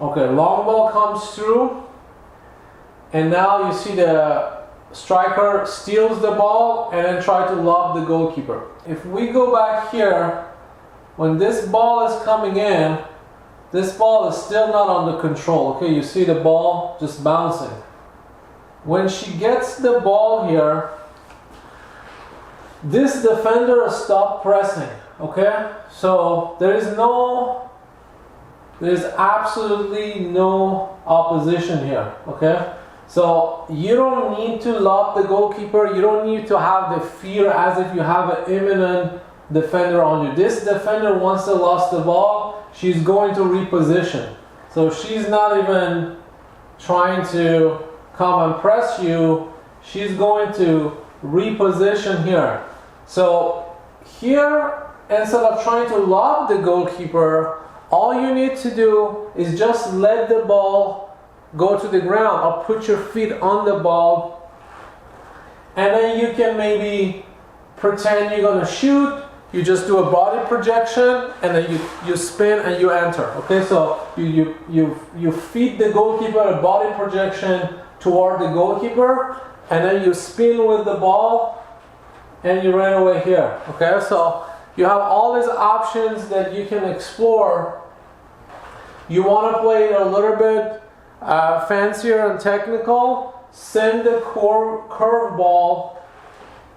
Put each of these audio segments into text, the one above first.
Okay, long ball comes through, and now you see the striker steals the ball and then try to lob the goalkeeper. If we go back here, when this ball is coming in, this ball is still not under control. Okay, you see the ball just bouncing. When she gets the ball here, this defender stopped pressing. Okay, so there is absolutely no opposition here. Okay, so you don't need to lob the goalkeeper. You don't need to have the fear as if you have an imminent defender on you. This defender, once they lost the ball, she's going to reposition. So she's not even trying to come and press you. She's going to reposition here. So here, instead of trying to lob the goalkeeper, all you need to do is just let the ball go to the ground, or put your feet on the ball, and then you can maybe pretend you're going to shoot. You just do a body projection, and then you spin and you enter. Okay, so you feed the goalkeeper a body projection toward the goalkeeper, and then you spin with the ball and you run away here. Okay, so you have all these options that you can explore. You want to play it a little bit fancier and technical, send the curve ball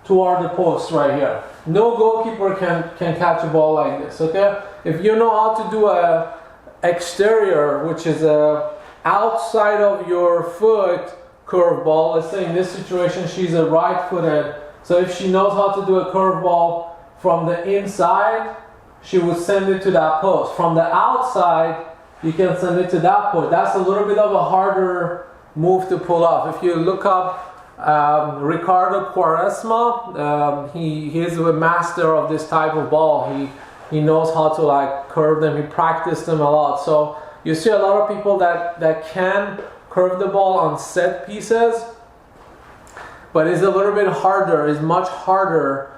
toward the post right here. No goalkeeper can catch a ball like this. Okay, if you know how to do a exterior, which is a outside of your foot curve ball, let's say in this situation she's a right-footed, so if she knows how to do a curve ball from the inside, she would send it to that post. From the outside, you can send it to that post. That's a little bit of a harder move to pull off. If you look up Ricardo Quaresma, he is a master of this type of ball. He knows how to like curve them. He practiced them a lot. So you see a lot of people that can curve the ball on set pieces, but it's a little bit harder. It's much harder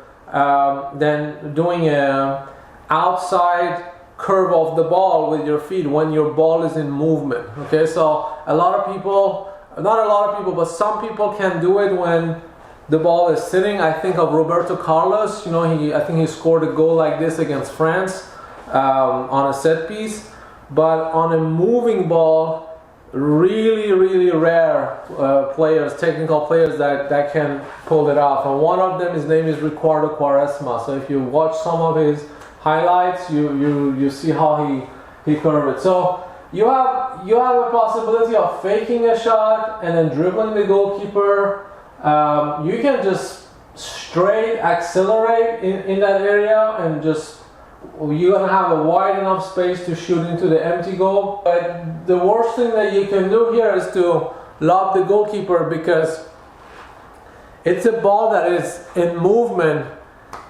than doing a outside curve of the ball with your feet when your ball is in movement. Okay, so a lot of people, not a lot of people, but some people can do it when the ball is sitting. I think of Roberto Carlos. You know, I think he scored a goal like this against France on a set piece. But on a moving ball, really rare players, technical players that can pull it off. And one of them, his name is Ricardo Quaresma. So if you watch some of his highlights, you see how he curved it. So you have a possibility of faking a shot and then dribbling the goalkeeper. You can just straight accelerate in that area, and just you're gonna have a wide enough space to shoot into the empty goal. But the worst thing that you can do here is to lob the goalkeeper, because it's a ball that is in movement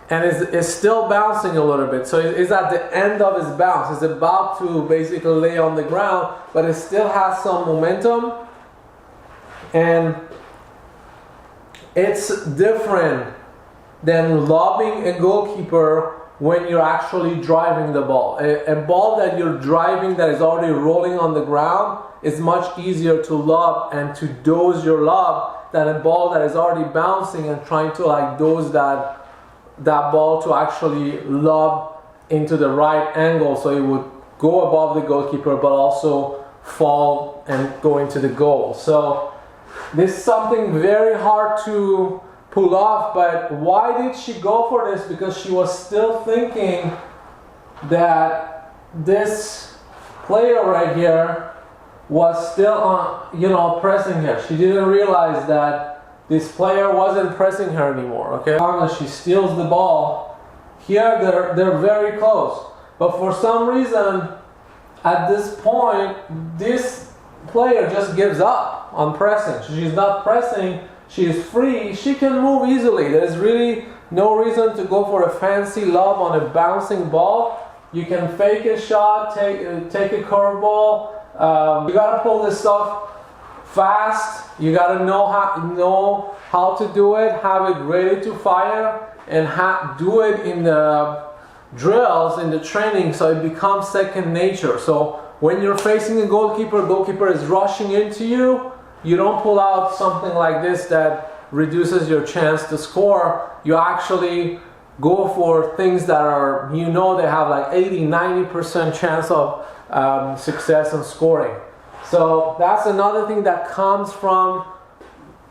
and is still bouncing a little bit. So it's at the end of its bounce. It's about to basically lay on the ground, but it still has some momentum. And it's different than lobbing a goalkeeper when you're actually driving the ball. A ball that you're driving that is already rolling on the ground is much easier to lob and to dose your lob than a ball that is already bouncing and trying to like dose that ball to actually lob into the right angle, so it would go above the goalkeeper but also fall and go into the goal. So this is something very hard to pull off. But why did she go for this? Because she was still thinking that this player right here was still on, pressing her. She didn't realize that this player wasn't pressing her anymore. Okay, as she steals the ball, here they're very close. But for some reason, at this point, this player just gives up on pressing. She's not pressing. She is free. She can move easily. There's really no reason to go for a fancy lob on a bouncing ball. You can fake a shot, take a curveball. You gotta pull this stuff fast. You gotta know how to do it. Have it ready to fire, and do it in the drills, in the training, so it becomes second nature. So when you're facing a goalkeeper is rushing into you, you don't pull out something like this that reduces your chance to score. You actually go for things that are, you know, they have like 80-90% chance of success in scoring. So that's another thing that comes from,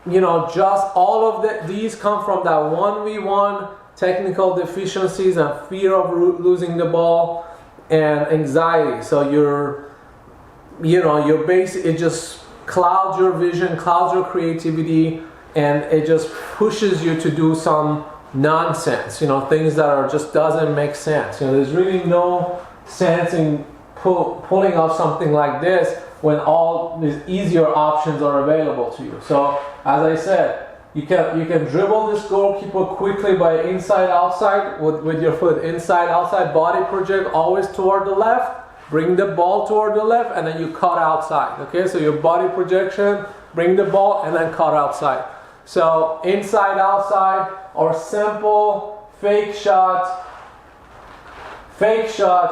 you know, just all of these come from that 1v1 technical deficiencies and fear of losing the ball and anxiety. So it just clouds your vision, clouds your creativity, and it just pushes you to do some nonsense, you know, things that are just doesn't make sense. You know, there's really no sense in pulling off something like this when all these easier options are available to you. So as I said, you can dribble this goalkeeper quickly by inside outside with your foot inside outside, body project always toward the left, bring the ball toward the left, and then you cut outside. Okay, so your body projection, bring the ball and then cut outside. So inside outside, or simple fake shot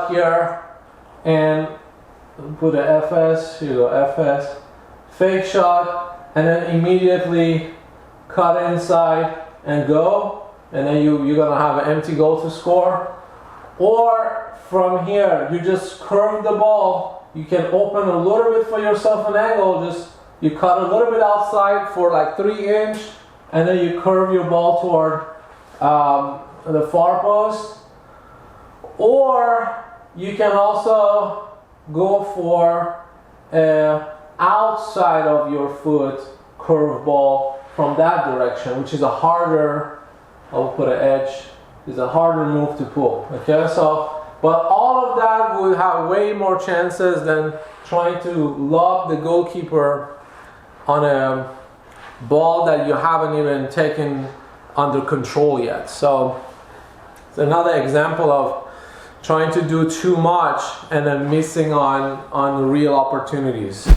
here, and put a FS, here you go, FS, fake shot, and then immediately cut inside and go, and then you're gonna have an empty goal to score. Or from here, you just curve the ball, you can open a little bit for yourself an angle, just you cut a little bit outside for like 3 inch, and then you curve your ball toward the far post. Or you can also go for outside of your foot curve ball from that direction, which is a harder, I'll put an edge, is a harder move to pull. Okay, so, but all of that would have way more chances than trying to lob the goalkeeper on a ball that you haven't even taken under control yet. So it's another example of trying to do too much and then missing on real opportunities.